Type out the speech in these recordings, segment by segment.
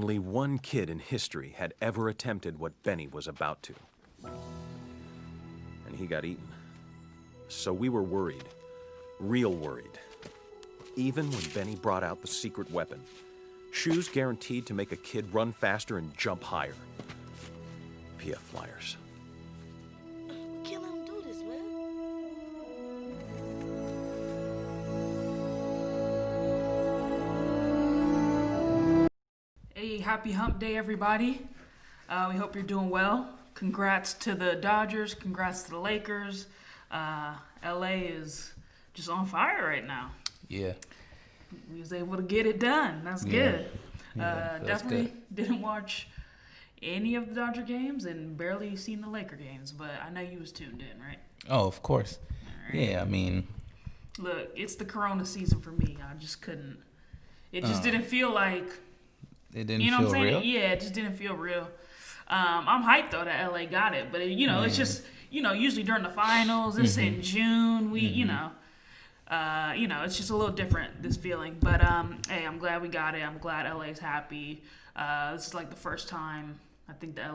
Only one kid in history had ever attempted what Benny was about to. And he got eaten. So we were worried. Real worried. Even when Benny brought out the secret weapon. Shoes guaranteed to make a kid run faster and jump higher. PF Flyers. We can't let him do this, man. Hey, happy Hump Day, everybody. We hope you're doing well. Congrats to the Dodgers. Congrats to the Lakers. LA is just on fire right now. Yeah. We was able to get it done. That's good. Definitely good. didn't watch any of the Dodger games and barely seen the Laker games, but I know you was tuned in, right? Oh, of course. Right. Yeah, I mean. Look, it's the Corona season for me. I just couldn't. It just didn't feel like. It didn't feel feel real? Yeah, it just didn't feel real. I'm hyped though that LA got it, but it's just usually during the finals. It's in June. It's just a little different, this feeling. But hey, I'm glad we got it. I'm glad LA's happy. This is like the first time I think the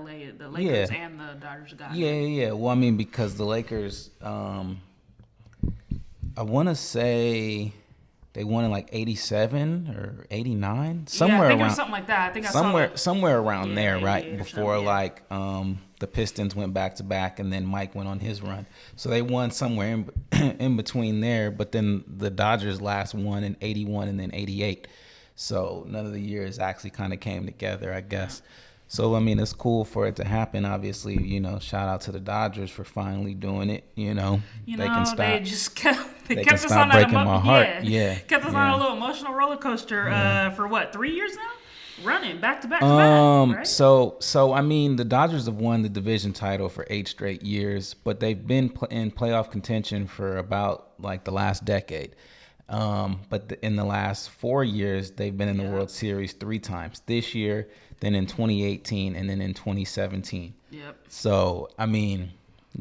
Lakers and the Dodgers got it. Yeah. Well, I mean, because the Lakers, I want to say they won in like 87 or 89, somewhere I think around. It was something like that. I think somewhere around there, right? 88 or Before something, the Pistons went back to back, and then Mike went on his run. So they won somewhere in between there. But then the Dodgers last won in 81 and then 88. So none of the years actually kind of came together, I guess. So, I mean, it's cool for it to happen. Obviously, shout out to the Dodgers for finally doing it. They can stop. They just kept They us stop on that breaking my heart. Yeah. Kept us on a little emotional roller coaster for what, 3 years now? Running back to back to back, right? So I mean, the Dodgers have won the division title for 8 straight years, but they've been in playoff contention for about like the last decade. But in the last 4 years, they've been in the World Series 3 times. This year, then in 2018, and then in 2017. Yep. So I mean,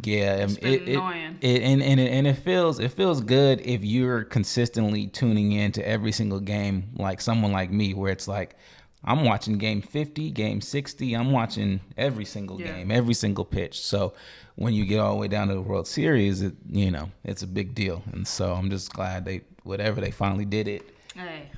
yeah, it's been annoying. It feels good if you're consistently tuning in to every single game, like someone like me, where it's like I'm watching game 50, game 60. I'm watching every single game, every single pitch. So when you get all the way down to the World Series, it's a big deal. And so I'm just glad they finally did it. Hey,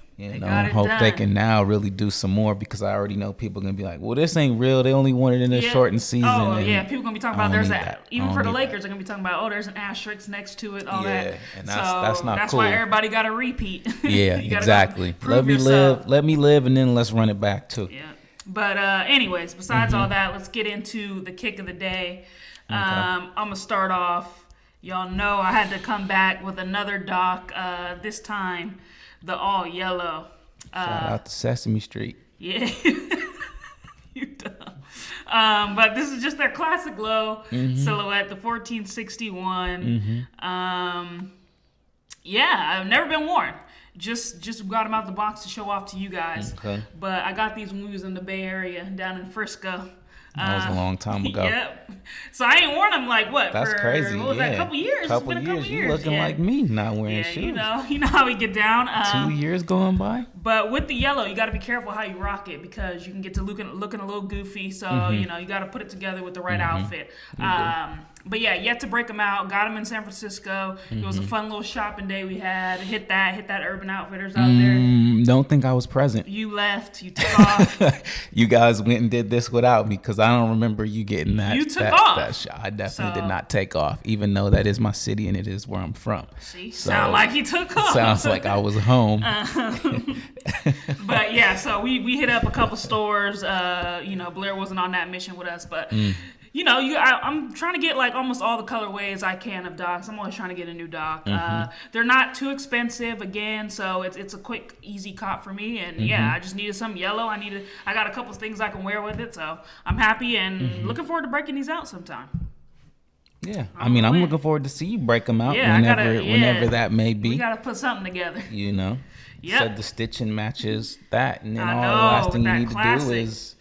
hope they can now really do some more, because I already know people are going to be like, well, this ain't real. They only won it in a shortened season. Oh, yeah. People going to be talking about there's that. Even for the Lakers, they're going to be talking about, there's an asterisk next to it, all that. Yeah, and that's not that's cool. That's why everybody got to repeat. Yeah, exactly. Let me live, and then let's run it back, too. Yeah. But anyways, besides all that, let's get into the kick of the day. Okay. I'm going to start off. Y'all know I had to come back with another doc, this time the all yellow. Shout out to Sesame Street. Yeah. You dumb. But this is just their classic low silhouette, the 1461. I've never been worn. Just got them out the box to show off to you guys. Okay. But I got these when we was in the Bay Area, down in Frisco. That was a long time ago. Yep. So I ain't worn them like what? That's crazy. What was that? A couple years. Couple years. You looking like me not wearing shoes. You know how we get down. 2 years going by. But with the yellow, you got to be careful how you rock it, because you can get to looking a little goofy. So you got to put it together with the right outfit. But yeah, yet to break them out. Got them in San Francisco. It was a fun little shopping day we had. Hit that Urban Outfitters out there. Don't think I was present. You left. You took off. You guys went and did this without me, because I don't remember you getting that. You took off. That shot. I definitely did not take off, even though that is my city and it is where I'm from. See, sound like he took off. Sounds like I was home. But yeah, so we hit up a couple stores. Blair wasn't on that mission with us, but. I'm trying to get like almost all the colorways I can of docs. I'm always trying to get a new doc. They're not too expensive again, so it's a quick, easy cop for me. And I just needed some yellow. I got a couple things I can wear with it, so I'm happy and looking forward to breking these out sometime. Yeah, I'm looking forward to see you break them out whenever that may be. We gotta put something together. Yep. So the stitching matches that, and then the last thing you need to do is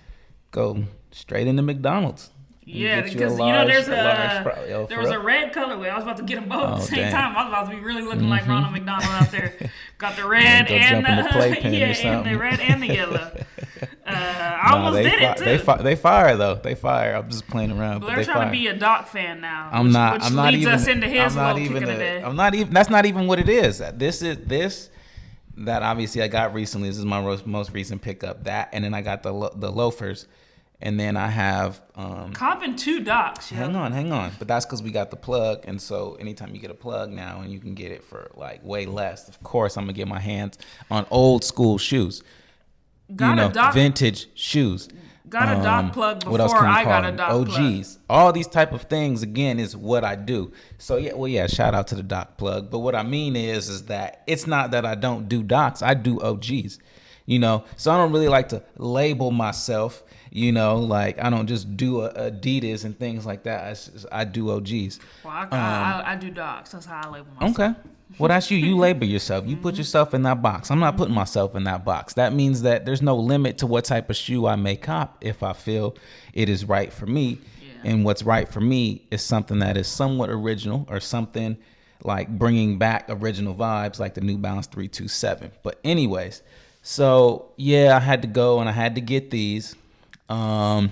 go straight into McDonald's. Yeah, because there was a red colorway. I was about to get them both at the same time. I was about to be really looking like Ronald McDonald out there. Got the red and the red and the yellow. I I almost did it too. They fire though. They fire. I'm just playing around. Blair but they trying fire. to be a Doc fan now. I'm not. Which I'm not leads even. us into his I'm not little even. kick of the day. I'm not even. That's not even what it is. This that obviously I got recently. This is my most recent pickup. That, and then I got the loafers, and then I have. Copping 2 Docs. Hang on. But that's because we got the plug, and so anytime you get a plug now, and you can get it for like way less. Of course, I'm gonna get my hands on old school shoes. Vintage shoes. Got a Doc plug what else before can we I call got a them? Doc OGs. plug. All these type of things, again, is what I do. So yeah, shout out to the Doc plug. But what I mean is that it's not that I don't do Docs. I do OGs. So I don't really like to label myself. Like I don't just do Adidas and things like that. I do OGs. Well, I do Docs. That's how I label myself. Okay. Well, that's you. You label yourself. You put yourself in that box. I'm not putting myself in that box. That means that there's no limit to what type of shoe I may cop if I feel it is right for me. Yeah. And what's right for me is something that is somewhat original or something like bringing back original vibes like the New Balance 327. But anyways, so yeah, I had to go and I had to get these. I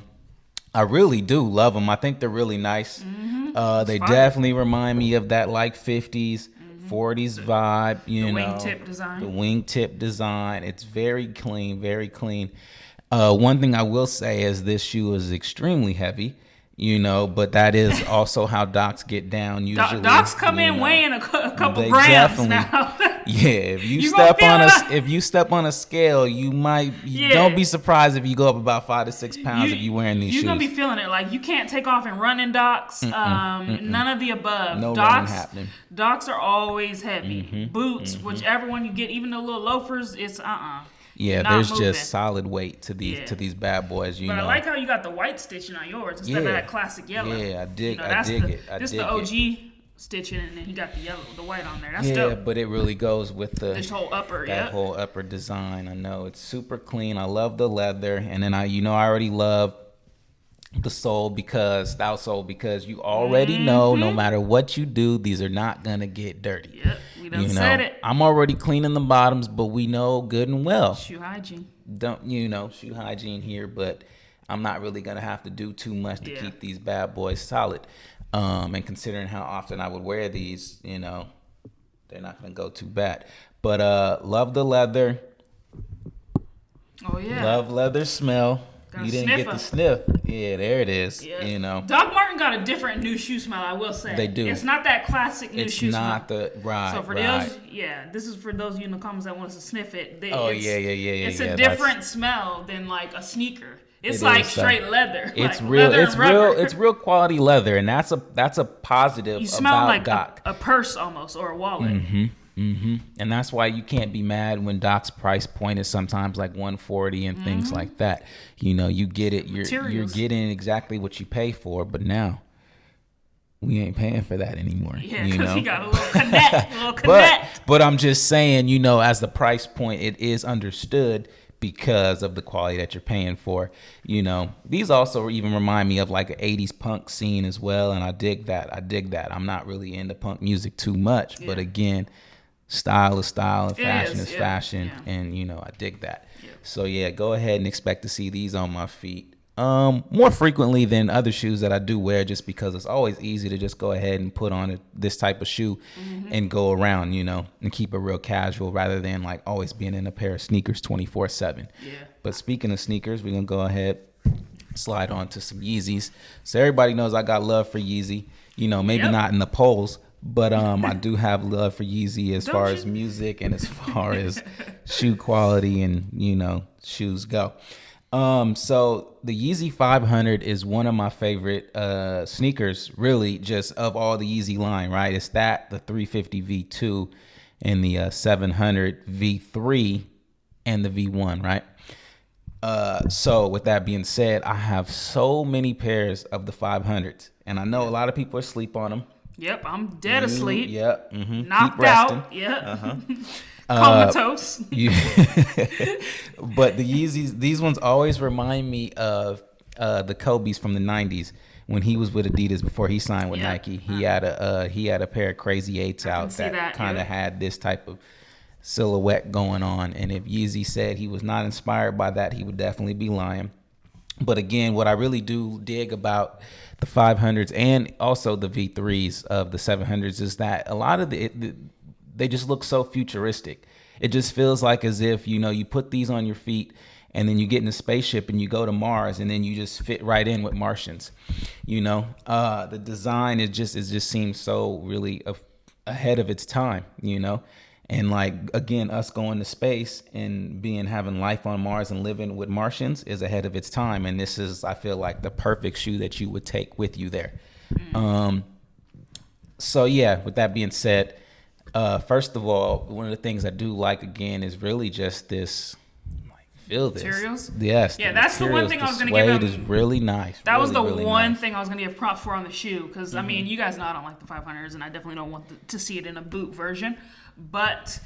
really do love them. I think they're really nice. They definitely remind me of that like 50s. 40s vibe, the wingtip design. The wingtip design. It's very clean, very clean. One thing I will say is this shoe is extremely heavy, but that is also how Docs get down usually. Docs come in weighing a couple grams now. Yeah, if you step on a scale, you might don't be surprised if you go up about 5 to 6 pounds if you're wearing these shoes. You're gonna be feeling it. Like you can't take off and run in Docs. None of the above. No Docs, running happening. Docs are always heavy. Boots, whichever one you get, even the little loafers, it's Yeah, there's just solid weight to these bad boys. But I like how you got the white stitching on yours instead of that classic yellow. Yeah, I dig it. This is the OG stitching, and then he got the white on there. That's dope. Yeah, but it really goes with this whole upper. That whole upper design. I know it's super clean. I love the leather, and then I already love the sole because you already know no matter what you do, these are not gonna get dirty. Yep, we done said it. I'm already cleaning the bottoms, but we know good and well. Shoe hygiene. Shoe hygiene here, but I'm not really gonna have to do too much to keep these bad boys solid. And considering how often I would wear these, they're not gonna go too bad. But love the leather. Oh yeah. Love leather smell. You didn't get the sniff. Yeah, there it is. Yeah. Doc Martin got a different new shoe smell, I will say. They do. It's not that classic new shoe smell. It's not the right. So for those, this is for those of you in the comments that want us to sniff it. It's a yeah, different smell than like a sneaker. It's like straight leather. It's like real. Leather it's and rubber. real. It's real quality leather, and that's a positive. You smell about like Doc. a purse almost or a wallet. And that's why you can't be mad when Doc's price point is sometimes like $140 and things like that. You get it. You're getting exactly what you pay for. But now we ain't paying for that anymore. Yeah, because you got a little connect. But I'm just saying, as the price point, it is understood because of the quality that you're paying for. These also even remind me of like an 80s punk scene as well, and I dig that. I'm not really into punk music too much, but again, style is style and fashion is fashion, and I dig that. So go ahead and expect to see these on my feet more frequently than other shoes that I do wear, just because it's always easy to just go ahead and put on this type of shoe and go around, and keep it real casual rather than like always being in a pair of sneakers 24/7. But speaking of sneakers, we're gonna go ahead slide on to some Yeezys. So everybody knows I got love for Yeezy. Maybe not in the polls, but I do have love for Yeezy as far as music and as far as shoe quality and shoes go. So the Yeezy 500 is one of my favorite sneakers, really, just of all the Yeezy line, right? It's that, the 350 V2 and the 700 V3 and the V1, right? So with that being said, I have so many pairs of the 500s, and I know a lot of people are asleep on them. Yep, I'm dead asleep. Yep. Knocked out. Yep. Comatose. But the Yeezys, these ones always remind me of the Kobe's from the 90s when he was with Adidas before he signed with Nike. He had a pair of Crazy 8s out that kind of had this type of silhouette going on. And if Yeezy said he was not inspired by that, he would definitely be lying. But again, what I really do dig about the 500s and also the V3s of the 700s is that a lot of they just look so futuristic. It just feels like as if, you put these on your feet and then you get in a spaceship and you go to Mars and then you just fit right in with Martians. The design it just seems so really ahead of its time, And like, again, us going to space and having life on Mars and living with Martians is ahead of its time. And this is, I feel like, the perfect shoe that you would take with you there. So yeah, with that being said, first of all, one of the things I do like, again, is really just this, feel this. Materials? Yes. Yeah, that's the one thing I was going to give him. The suede is really nice. That was the really one nice. thing I was going to give props for on the shoe. Because, I mean, you guys know I don't like the 500s, and I definitely don't want to see it in a boot version. But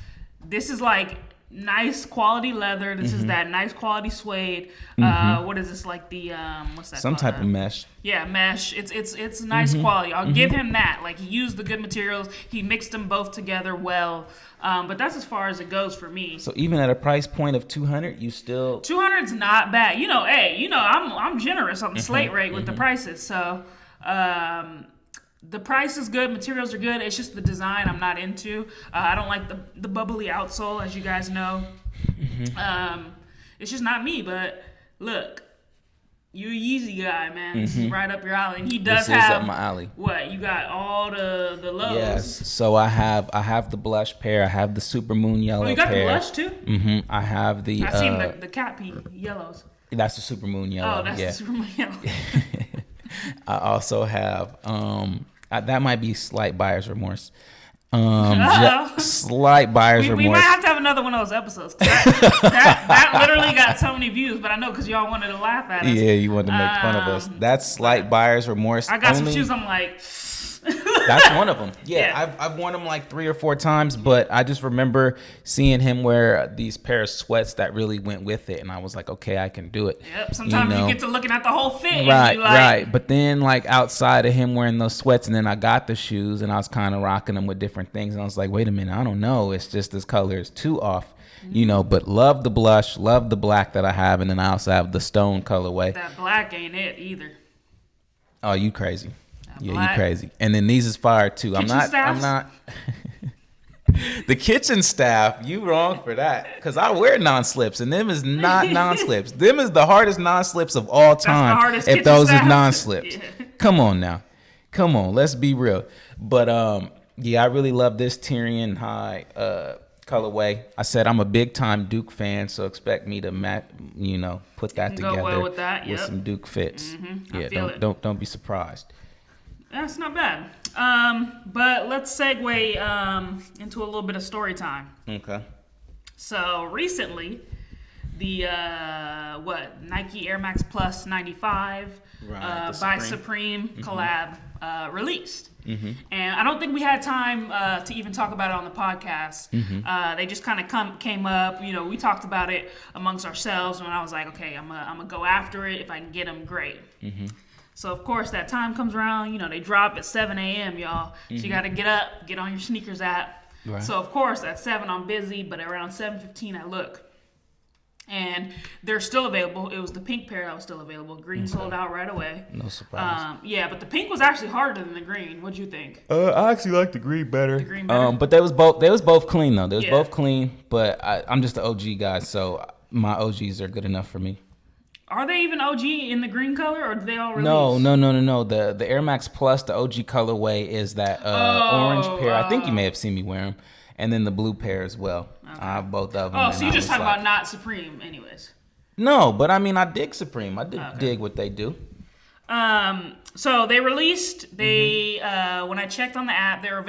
this is like nice quality leather. This is that nice quality suede. What is this, like the what's that? Some called? type of mesh. Yeah, mesh. It's nice quality. I'll give him that. Like, he used the good materials. He mixed them both together well. But that's as far as it goes for me. So even at a price point of 200, you still 200's not bad. I'm generous on the slate rate with the prices. So the price is good, materials are good. It's just the design I'm not into. I don't like the bubbly outsole, as you guys know. It's just not me. But look, you're a Yeezy guy, man. This is right up your alley. And he does this have is up my alley. What? You got all the lows. Yes. So I have the blush pair. I have the super moon yellow pair. Oh, you got the blush too? I have the. I've seen the cat pee yellows. That's the super moon yellow. Oh, that's the super moon yellow. I also have that might be slight buyer's remorse. Slight buyer's remorse. We might have to have another one of those episodes. That literally got so many views, but I know because y'all wanted to laugh at us. Yeah, you wanted to make fun of us. That's slight buyer's remorse. I got some shoes. I'm like. That's one of them. Yeah. I've worn them like 3 or 4 times, but I just remember seeing him wear these pair of sweats that really went with it, and I was like, okay, I can do it. Yep. Sometimes you get to looking at the whole fit. Right, and you like, right. But then, like, outside of him wearing those sweats, and then I got the shoes, and I was kind of rocking them with different things, and I was like, wait a minute, I don't know. It's just this color is too off, But love the blush, love the black that I have, and then I also have the stone colorway. That black ain't it either. Oh, you crazy. Yeah, black. you crazy. And then these is fire too. I'm not the kitchen staff, you wrong for that. Because I wear non-slips and them is not non-slips. Them is the hardest non-slips of all time. If those staff. Is non-slips. Yeah. Come on now. Come on, let's be real. But I really love this Tyrian high colorway. I said I'm a big time Duke fan, so expect me to put that together well with that. With some Duke fits. Yeah, don't be surprised. That's not bad. But let's segue into a little bit of story time. Okay. So recently, the Nike Air Max Plus 95 by Supreme collab released. And I don't think we had time to even talk about it on the podcast. They just kind of came up. We talked about it amongst ourselves, when I was like, okay, I'm gonna go after it. If I can get them, great. So, of course, that time comes around, they drop at 7 a.m., y'all. So you got to get up, get on your sneakers app. Right. So, of course, at 7 I'm busy, but around 7:15 I look. And they're still available. It was the pink pair that was still available. Green sold out right away. No surprise. But the pink was actually harder than the green. What'd you think? I actually like the green better. The green better? But they was both clean, though. They was both clean, but I'm just the OG guy, so my OGs are good enough for me. Are they even OG in the green color, or do they all release? No. The Air Max Plus, the OG colorway is that orange pair. I think you may have seen me wear them. And then the blue pair as well. Okay. I have both of them. Oh, so you're just talking about not Supreme anyways. No, but I mean, I dig Supreme. I dig what they do. So they released, when I checked on the app, they're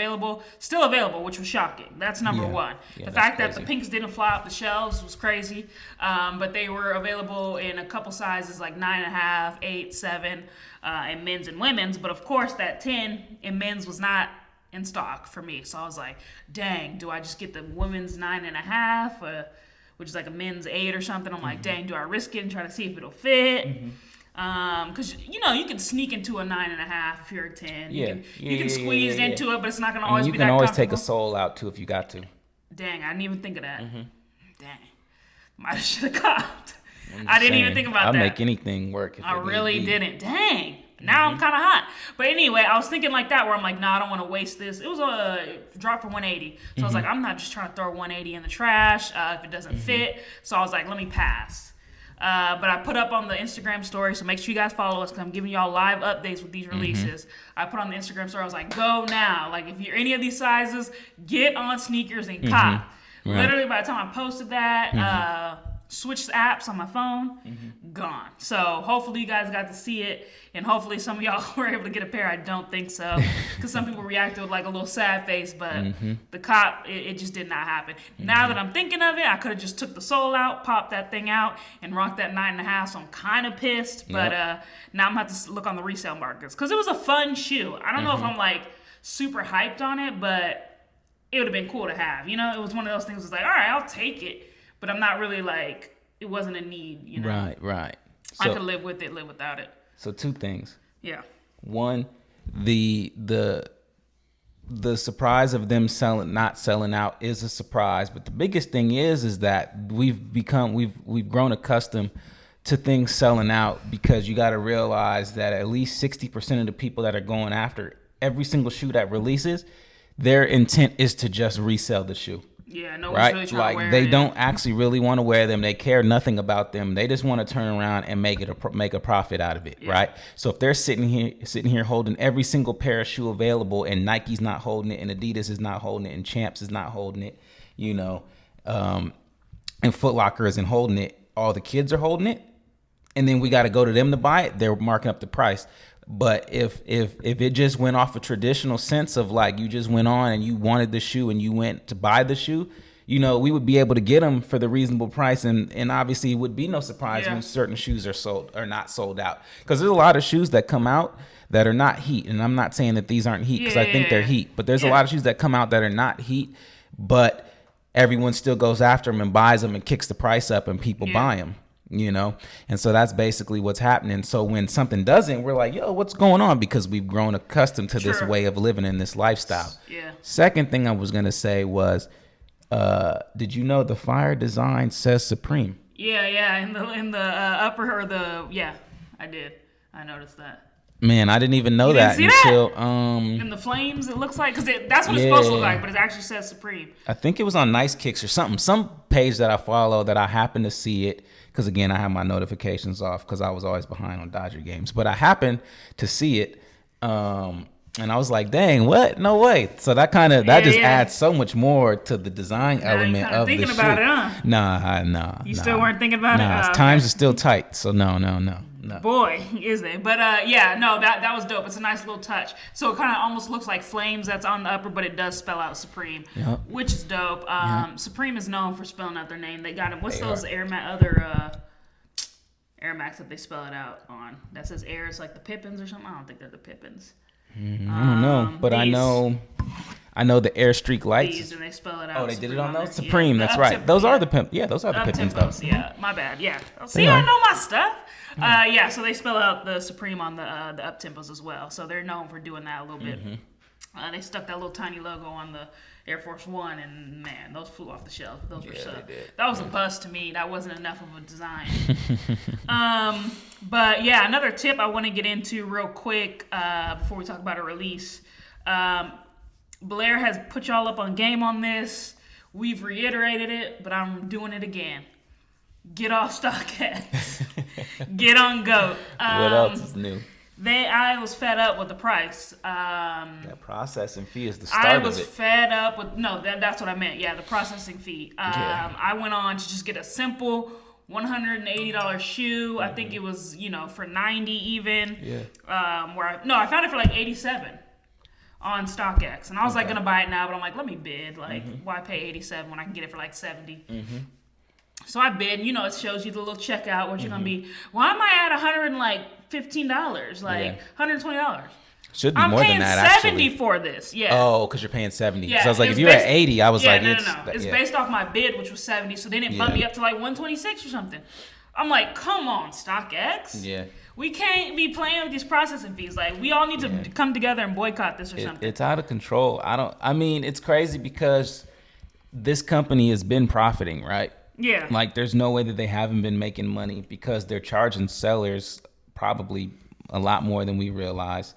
still available, which was shocking. That's number one. The fact that the pinks didn't fly off the shelves was crazy. But they were available in a couple sizes, like 9.5, 8, 7, in men's and women's. But of course, that 10 in men's was not in stock for me. So I was like, dang, do I just get the women's 9.5, which is like a men's 8 or something? I'm like, dang, do I risk it and try to see if it'll fit? Because you can sneak into a 9.5 if you're a 10. You can squeeze into it, but it's not going to always be that comfortable. You can always take a sole out too if you got to. Dang, I didn't even think of that. Dang, might have should have copped. I didn't even think about I'll that. make anything work. If I it really need be. didn't. Dang. Now I'm kind of hot. But anyway, I was thinking like that where I'm like, nah, I don't want to waste this. It was a drop for 180. So I was like, I'm not just trying to throw 180 in the trash if it doesn't fit. So I was like, let me pass. But I put up on the Instagram story, so make sure you guys follow us because I'm giving y'all live updates with these releases. I put on the Instagram story, I was like, go now. Like, if you're any of these sizes, get on sneakers and cop. Right. Literally, by the time I posted that, switched apps on my phone, gone. So hopefully you guys got to see it, and hopefully some of y'all were able to get a pair. I don't think so, because some people reacted with like a little sad face, but the cop, it just did not happen. Now that I'm thinking of it, I could have just took the sole out, popped that thing out, and rocked that 9.5, so I'm kind of pissed, but now I'm going to have to look on the resale markets, because it was a fun shoe. I don't know if I'm like super hyped on it, but it would have been cool to have. You know, it was one of those things that's like, all right, I'll take it. But I'm not really like, it wasn't a need, you know? Right. So, I could live with it, live without it. So 2 things. Yeah. One, the surprise of them not selling out is a surprise. But the biggest thing is that we've grown accustomed to things selling out, because you got to realize that at least 60% of the people that are going after every single shoe that releases, their intent is to just resell the shoe. Yeah, no one's really trying to wear they it. don't actually really want to wear them. They care nothing about them. They just want to turn around and make a profit out of it, right? So if they're sitting here holding every single pair of shoe available, and Nike's not holding it, and Adidas is not holding it, and Champs is not holding it, you know, and Foot Locker isn't holding it, all the kids are holding it, and then we got to go to them to buy it. They're marking up the price. But if it just went off a traditional sense of like, you just went on and you wanted the shoe and you went to buy the shoe, you know, we would be able to get them for the reasonable price, and obviously it would be no surprise when certain shoes are not sold out, because there's a lot of shoes that come out that are not heat, and I'm not saying that these aren't heat, because I think they're heat, but there's a lot of shoes that come out that are not heat, but everyone still goes after them and buys them and kicks the price up, and people buy them. You know, and so that's basically what's happening. So when something doesn't, we're like, yo, what's going on? Because we've grown accustomed to this way of living in this lifestyle. Yeah. Second thing I was going to say was, did you know the Fire design says Supreme? Yeah. In the upper, or I did. I noticed that. Man, I didn't even know that until in the flames. It looks like, because that's what it's supposed to look like, but it actually says Supreme. I think it was on Nice Kicks or something. Some page that I follow that I happened to see it. Because, again, I have my notifications off because I was always behind on Dodger games. But I happened to see it, and I was like, dang, what? No way. So that just adds so much more to the design element of the shoe. Thinking about it, huh? Nah. You still weren't thinking about it? Times are still tight, so no. Boy, is they. But, that was dope. It's a nice little touch. So it kind of almost looks like flames that's on the upper, but it does spell out Supreme, which is dope. Supreme is known for spelling out their name. They got them. What's those Air Max that they spell it out on? That says Air. It's like the Pippins or something. I don't think they're the Pippins. I don't know, but I know the Air Streak lights. These, and they spell it out. Oh, they did it on those? Supreme, that's right. Those are the those are the Pippins, though. Yeah, my bad. Yeah. See, I know my stuff. So they spell out the Supreme on the up tempos as well. So they're known for doing that a little bit. They stuck that little tiny logo on the Air Force One, and man, those flew off the shelf. Those were so. That was a bust to me. That wasn't enough of a design. But yeah, another tip I want to get into real quick before we talk about a release. Blair has put y'all up on game on this. We've reiterated it, but I'm doing it again. Get off StockX. Get on GOAT. What else is new? I was fed up with the price. That processing fee is the start of it. I was fed up with, that's what I meant. Yeah, the processing fee. I went on to just get a simple $180 shoe. I think it was, for $90 even. Yeah. I found it for like $87 on StockX. And I was gonna buy it now, but I'm like, let me bid. Why pay $87 when I can get it for like $70? So I bid, it shows you the little checkout, what you're going to be. Why am I at $115? $120. Should be more than that, actually. I'm actually. paying $70 for this, yeah. Oh, because you're paying $70. Yeah, so I was like, if you're at $80, I was like, no. It's based off my bid, which was $70, so they didn't bump me up to like $126 or something. I'm like, come on, StockX. Yeah. We can't be playing with these processing fees. We all need to come together and boycott this or something. It's out of control. It's crazy because this company has been profiting, right? Yeah. Like, there's no way that they haven't been making money because they're charging sellers probably a lot more than we realize,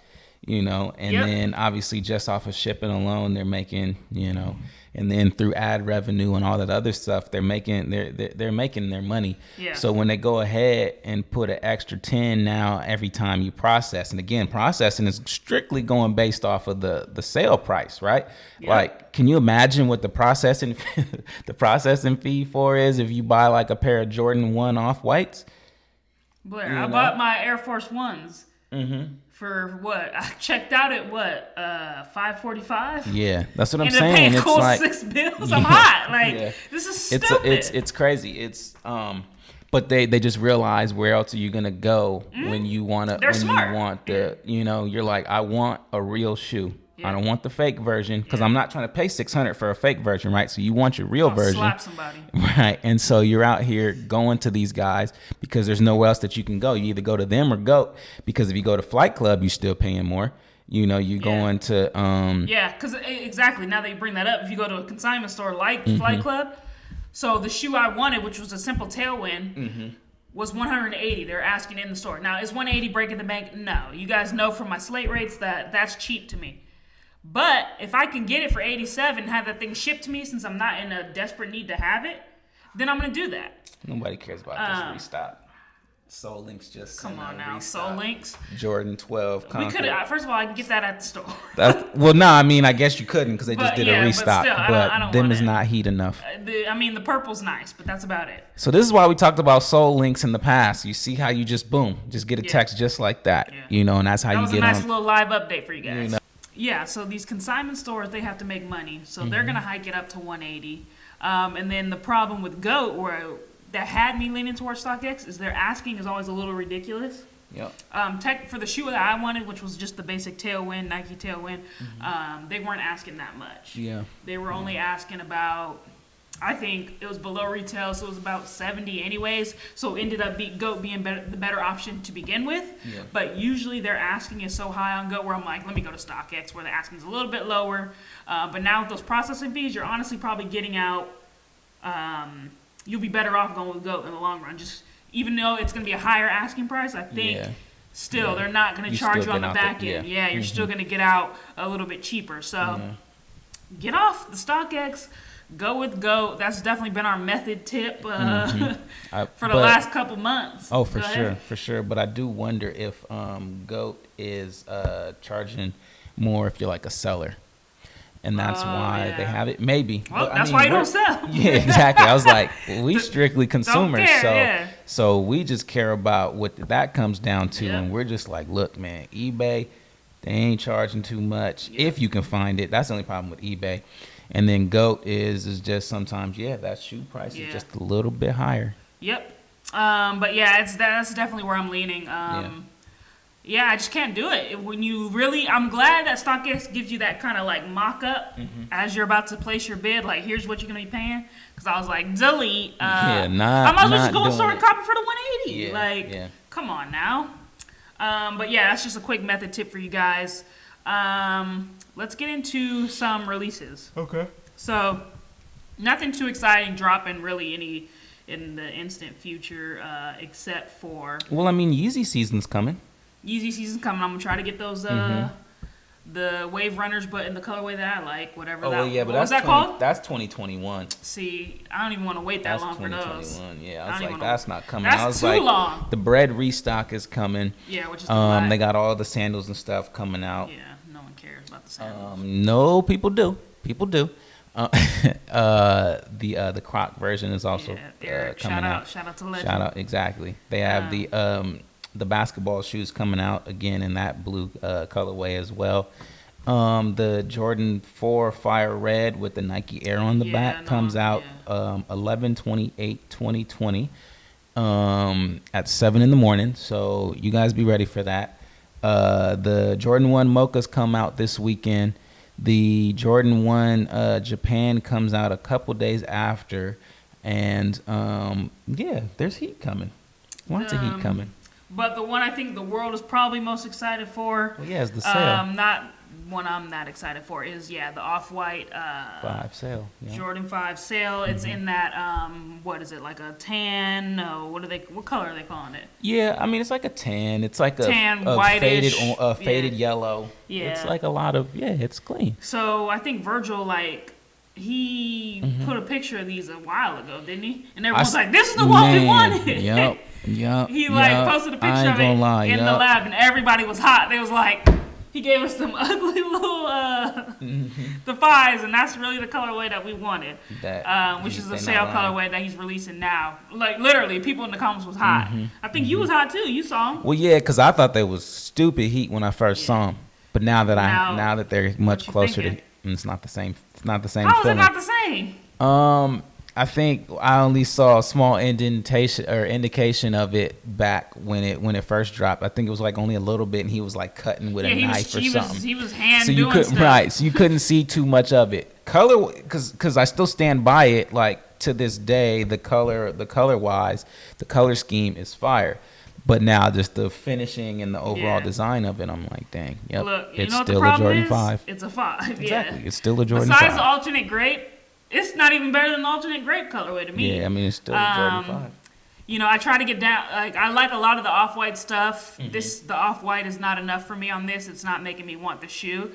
you know. And then obviously just off of shipping alone, they're making, you know, and then through ad revenue and all that other stuff, they're making their money. Yeah. So when they go ahead and put an extra 10 now every time you process, and again, processing is strictly going based off of the sale price, right? Yep. Like, can you imagine what the processing fee for is if you buy like a pair of Jordan 1 off-whites? Blair, I bought my Air Force Ones for what? I checked out at what? $545. Yeah, that's what I'm and saying. Paying It's cool like $6 I'm hot. Like this is stupid. It's crazy. It's but they just realize where else are you gonna go when you wanna smart. you want the you know, you're like, I want a real shoe. I don't want the fake version because I'm not trying to pay $600 for a fake version, right? So you want your real version. Slap somebody. Right. And so you're out here going to these guys because there's nowhere else that you can go. You either go to them or GOAT, because if you go to Flight Club, you're still paying more. You know, you going to Yeah, because exactly, now that you bring that up, if you go to a consignment store like Flight Club, so the shoe I wanted, which was a simple tailwind, was $180. They're asking in the store. Now, is $180 breaking the bank? No. You guys know from my slate rates that that's cheap to me. But if I can get it for $87 and have that thing shipped to me, since I'm not in a desperate need to have it, then I'm going to do that. Nobody cares about this restock. Soul Links just Come on now, restock. Soul Links. Jordan 12. We could first of all, I can get that at the store. I mean, I guess you couldn't because they just did a restock. But, still, I don't them want is it. not heat enough. The purple's nice, but that's about it. So this is why we talked about Soul Links in the past. You see how you just get a text just like that, you know, and that's how you get on. That was a nice little live update for you guys. You know. Yeah, so these consignment stores, they have to make money, so they're gonna hike it up to $180. And then the problem with GOAT, that had me leaning towards StockX, is their asking is always a little ridiculous. Yep. For the shoe that I wanted, which was just the basic tailwind, Nike tailwind, they weren't asking that much. Yeah. They were only asking about, I think it was below retail, so it was about $70 anyways. So it ended up GOAT being the better option to begin with. Yeah. But usually their asking is so high on GOAT where I'm like, let me go to StockX where the asking is a little bit lower. But now with those processing fees, you're honestly probably getting out. You'll be better off going with GOAT in the long run. Just even though it's going to be a higher asking price, I think still they're not going to charge you on the back end. Yeah, you're still going to get out a little bit cheaper. So get off the StockX. Go with GOAT. That's definitely been our method tip for the last couple months. Oh, for sure. But I do wonder if GOAT is charging more if you're like a seller. And that's why they have it. Maybe. Well, that's why you don't sell. Yeah, exactly. I was like, we strictly consumers. Care, so we just care about what that comes down to. And we're just like, look, man, eBay, they ain't charging too much. If you can find it. That's the only problem with eBay. And then GOAT is just sometimes, that shoe price is just a little bit higher. Yep. But that's definitely where I'm leaning. I just can't do it. I'm glad that StockX gives you that kind of like mock-up as you're about to place your bid. Like, here's what you're going to be paying. Because I was like, delete. I might as well just go and start copying for the 180. Come on now. But that's just a quick method tip for you guys. Let's get into some releases. Okay. So, nothing too exciting dropping really in the instant future, except for... Well, I mean, Yeezy season's coming. Yeezy season's coming. I'm going to try to get those, the Wave Runners, but in the colorway that I like, whatever that... but what's that called? That's 2021. See, I don't even want to wait that long for those. Yeah, I was like, that's not coming. That's too long. The bread restock is coming. Yeah, which is the black. They got all the sandals and stuff coming out. Yeah. About the sandals. No, people do. The Croc version is also coming out. Shout out to Legend. Shout out, exactly. They have the basketball shoes coming out again in that blue colorway as well. The Jordan 4 Fire Red with the Nike Air on the back comes out 11/28/2020 at 7 in the morning. So you guys be ready for that. The Jordan 1 Mochas come out this weekend. The Jordan 1 Japan comes out a couple days after. And, there's heat coming. Lots of heat coming. But the one I think the world is probably most excited for... is the sale. one I'm not excited for is the Off-White 5 sale. Yeah. Jordan 5 sale. It's in that what is it, like a tan? No, what color are they calling it? Yeah, I mean it's like a tan. It's like tan, a whitish, faded yellow. Yeah. It's like a lot of it's clean. So I think Virgil he put a picture of these a while ago, didn't he? And everyone's like, "This is the one we wanted." Yep. He posted a picture of it in the lab, and everybody was hot. They was like, he gave us some ugly little the 5s, and that's really the colorway that we wanted, which is the sale colorway that he's releasing now. Like literally, people in the comments was hot. I think you was hot too. You saw him. Well, yeah, because I thought they was stupid heat when I first saw them, but now that they're much closer to, it's not the same. It's not the same. How is it not the same? I think I only saw a small indentation or indication of it back when it first dropped. I think it was like only a little bit, and he was like cutting with a knife or something. He was hand doing stuff. Right, so you couldn't see too much of it. Color, because I still stand by it. Like to this day, the color scheme is fire. But now just the finishing and the overall design of it, I'm like, dang, yep, Look, it's still a Jordan 5. It's a 5. Exactly, yeah. It's still a Jordan 5. Besides the alternate grape, it's not even better than the alternate grape colorway to me. Yeah, I mean, it's still a Jordan 5. You know, I try to get down. Like, I like a lot of the Off-White stuff. The Off-White is not enough for me on this. It's not making me want the shoe.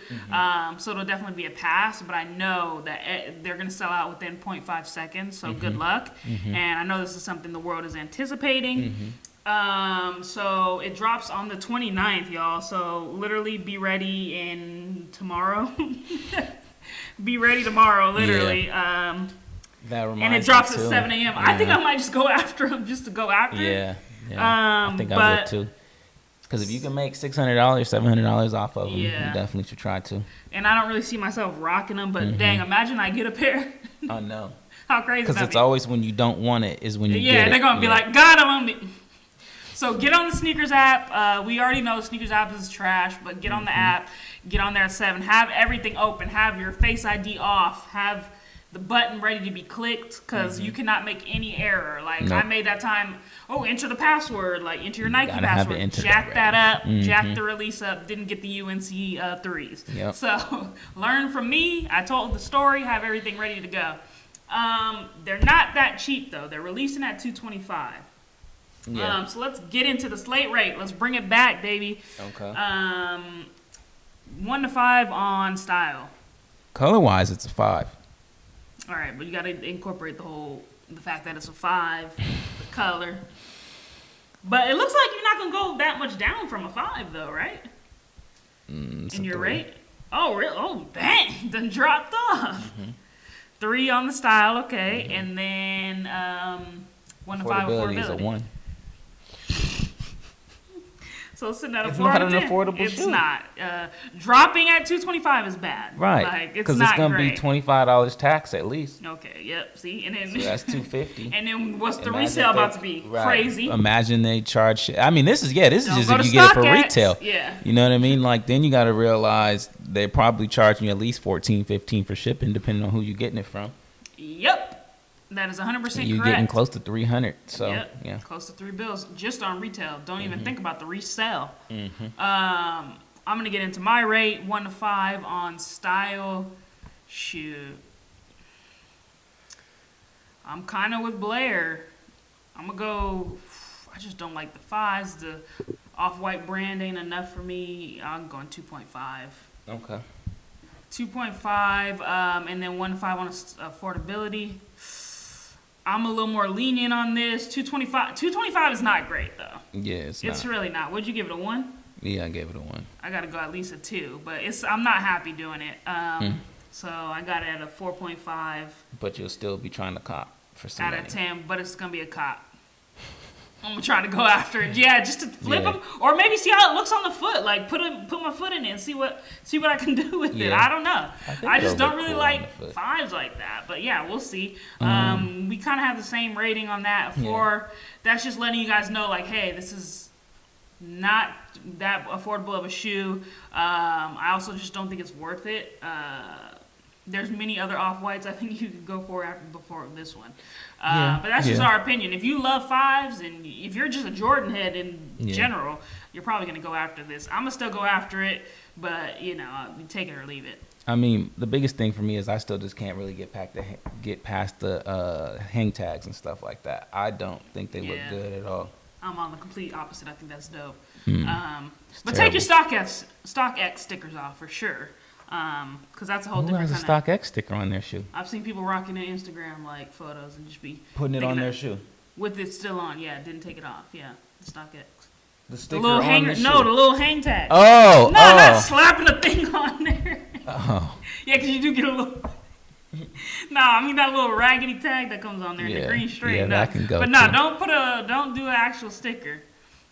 So it'll definitely be a pass. But I know that they're going to sell out within 0.5 seconds. So good luck. And I know this is something the world is anticipating. So it drops on the 29th, y'all. So literally be ready tomorrow. Be ready tomorrow, literally. Yeah. That reminds and it drops me at too. 7 a.m. I think I might just go after him just to go after him. I think I would too. Because if you can make $600, $700 off of them, you definitely should try to. And I don't really see myself rocking them, but dang, imagine I get a pair. I know. How crazy is that? Because it's always when you don't want it is when you get it. Yeah, they're going to be like, God, I want it. So get on the Sneakers app. We already know the Sneakers app is trash, but get on the app. Get on there at 7. Have everything open. Have your Face ID off. Have the button ready to be clicked because you cannot make any error. Like I made that time. Oh, enter the password. Like enter your Nike password. Jack that up. Jack the release up. Didn't get the UNC 3s. Yep. So learn from me. I told the story. Have everything ready to go. They're not that cheap though. They're releasing at $225. Yeah. So let's get into the slate rate. Let's bring it back, baby. Okay. 1 to 5 on style. Color wise, it's a 5. All right, but you got to incorporate the fact that it's a 5, the color. But it looks like you're not gonna go that much down from a 5, though, right? In your 3. Rate? Oh, really? Oh, dang! Done dropped off. 3 on the style, okay, and then 1 to 5 affordability. Is a 1. So sitting at a 4 It's not an out of 10. affordable It's shoe. not. Dropping at $225 is bad. Right. Like, because it's going to be $25 tax at least. Okay, yep. See? And then so that's $250. And then what's the resale about to be? Right. Crazy. Imagine they charge. I mean, this is just if you get it for retail. Yeah. You know what I mean? Like, then you got to realize they're probably charging you at least $14, $15 for shipping, depending on who you're getting it from. Yep. That is 100% correct. You're getting close to $300. So, yeah. Close to $3 just on retail. Don't even think about the resale. I'm going to get into my rate, 1 to 5 on style. Shoot. I'm kind of with Blair. I'm going to go, I just don't like the 5s. The Off-White brand ain't enough for me. I'm going 2.5. Okay. 2.5, and then 1 to 5 on affordability. I'm a little more lenient on this. 225. 225 is not great though. Yeah, it's really not. Would you give it a 1? Yeah, I gave it a 1. I gotta go at least a 2, but I'm not happy doing it. So I got it at a 4.5. But you'll still be trying to cop for some out of 10, but it's gonna be a cop. I'm gonna try to go after it. Yeah, just to flip them, or maybe see how it looks on the foot. Like put my foot in it and see what I can do with it. I don't know. I just don't really like 5s like that. But yeah, we'll see. We kind of have the same rating on that. 4. That's just letting you guys know, like, hey, this is not that affordable of a shoe. I also just don't think it's worth it. There's many other off-whites I think you could go for before this one. Yeah, But that's just yeah. our opinion. If you love 5s and if you're just a Jordan head in Yeah. general, you're probably going to go after this. I'm going to still go after it, but, you take it or leave it. I mean, the biggest thing for me is I still just can't really get past the hang tags and stuff like that. I don't think they look Yeah. good at all. I'm on the complete opposite. I think that's dope. But terrible. take your StockX stickers off for sure. Because that's a whole Who different has a kind of... StockX sticker on their shoe? I've seen people rocking their Instagram like photos and just be Putting it thinking on their that- shoe. with it still on. Yeah, didn't take it off. Yeah, the StockX. The The sticker little on hanger. the No, shoe. the little hang tag. Oh, No, oh, not slapping a thing on there. oh. Yeah, because you do get a little. No, I mean that little raggedy tag that comes on there, Yeah, the green string. yeah, no. that can go But no, too. don't do an actual sticker.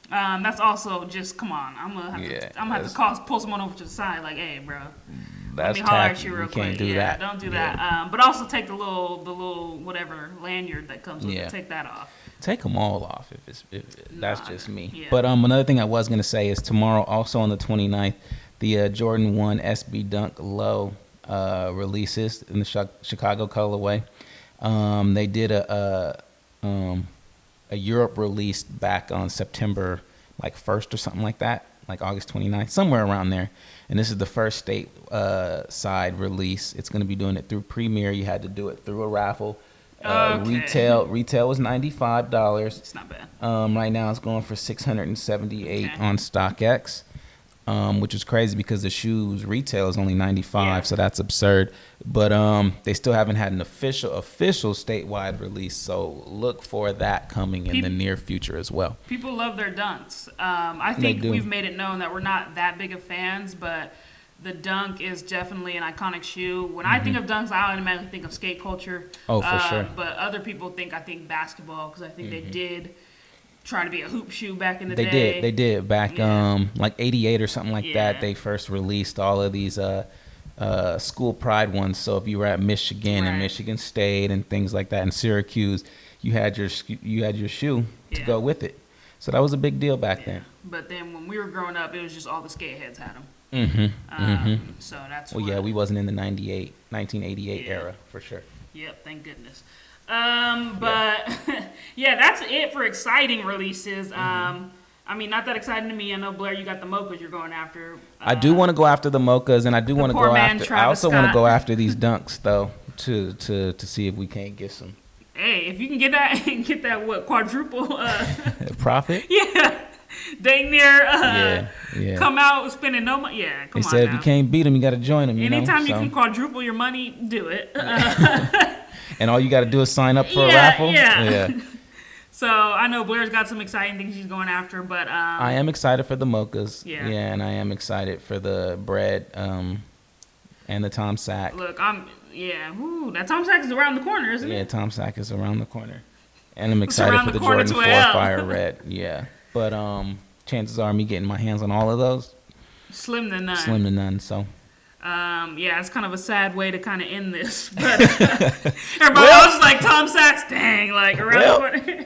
That's also just come on. I'm gonna have to pull someone over to the side, like, hey, bro. Let That's me holler at tacky. you You real can't quick. do Yeah, that. don't do Yeah. that. But also take the little whatever lanyard that comes with Yeah. it. Take that off. Take them all off if that's Nah, just me. yeah. But another thing I was gonna say is tomorrow, also on the 29th, the Jordan 1 SB Dunk Low releases in the Chicago colorway. They did a Europe release back on September like 1st or something like that, like August 29th, somewhere around there. And this is the first state side release. It's going to be doing it through Premier. You had to do it through a raffle. Okay. Retail was $95. It's not bad. Right now it's going for $678 Okay. on StockX, which is crazy because the shoes retail is only $95, Yeah. so that's absurd. But they still haven't had an official statewide release, so look for that coming in the near future as well. People love their dunks. I They think do. we've made it known that we're not that big of fans, but the dunk is definitely an iconic shoe. When I think of dunks, I automatically think of skate culture. Oh, for sure. But other people I think basketball, because I think they did try to be a hoop shoe back in the They day. did back Yeah. like 88 or something like Yeah. that. They first released all of these school pride ones. So if you were at Michigan and Right. Michigan State and things like that, and Syracuse, you had your shoe to Yeah. go with it. So that was a big deal back then. But then when we were growing up, it was just all the skateheads had them. So that's Well, what, yeah, we wasn't in the 1988 Yeah. era for sure. Yep, thank goodness. But yeah, that's it for exciting releases. I mean, not that exciting to me. I know, Blair, you got the mochas you're going after. I do want to go after the mochas, and I do want to poor go man, after. I Travis also want to Scott. go after these dunks though, to see if we can't get some Hey, if you can get that what quadruple? profit. Yeah, dang near. Yeah. Come out spending no money. Yeah, come They on said if now. you can't beat them, you got to join them. Anytime you so. can quadruple your money, do it. And all you got to do is sign up for a Yeah, raffle. yeah. So I know Blair's got some exciting things she's going after, but I am excited for the mochas. Yeah. And I am excited for the bread and the Tom Sack. look, ooh, that Tom Sack is around the corner, isn't Yeah, it? Tom Sack is around the corner. And I'm excited around for the the corner Jordan to 4 a L. Fire Red. Yeah. But chances are me getting my hands on all of those, Slim to none. slim to none. So Yeah, it's kind of a sad way to kind of end this, but everybody else is like Tom Sachs, dang, like around Well. the corner.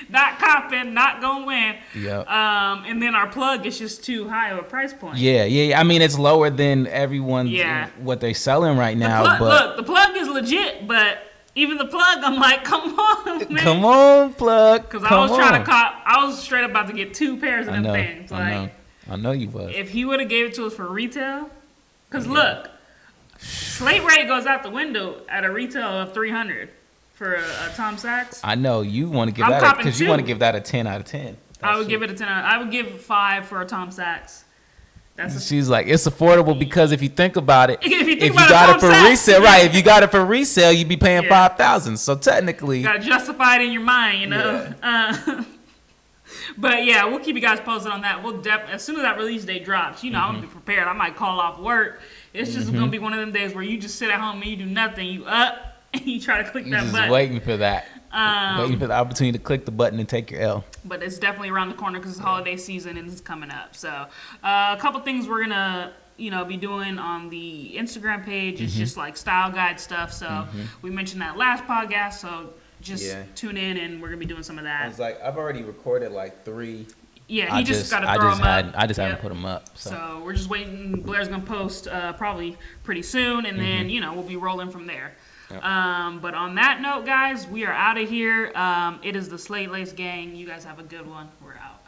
Not copping, not gonna win. Yep. And then our plug is just too high of a price point. yeah. I mean, it's lower than everyone's Yeah. what they're selling right The now. plug, but look, the plug is legit, but even the plug, I'm like, come on, man. come on, plug. Because I was trying to cop, I was straight about to get 2 pairs of I them know. things. Like, I know you was. if he would have gave it to us for retail, because look, slate rate goes out the window at a retail of $300 for a Tom Sachs. I know you want to give I'm that copping because you want to 2. give that a 10 out of 10. I would give it a 10. I would give 5 for a Tom Sachs. That's a, She's like, it's affordable because if you think about it, If you think if about you got Tom it for Sachs, resale, right? If you got it for resale, you'd be paying Yeah. $5,000. So technically, you gotta justify it in your mind, you know. But yeah, we'll keep you guys posted on that. We'll as soon as that release date drops, you know, I'm gonna be prepared. I might call off work. It's just gonna be one of them days where you just sit at home and you do nothing. You up and you try to click you're that just button. waiting for that, waiting for the opportunity to click the button and take your L. But it's definitely around the corner because it's holiday season and it's coming up. So a couple things we're gonna be doing on the Instagram page is just like style guide stuff. So we mentioned that last podcast. So just Yeah. tune in and we're gonna be doing some of that. It's like I've already recorded like 3 Yeah, he just got to throw them up. I just haven't put them up. So we're just waiting. Blair's gonna post probably pretty soon, and then we'll be rolling from there. Yep. But on that note, guys, we are out of here. It is the Slate Lace Gang. You guys have a good one. We're out.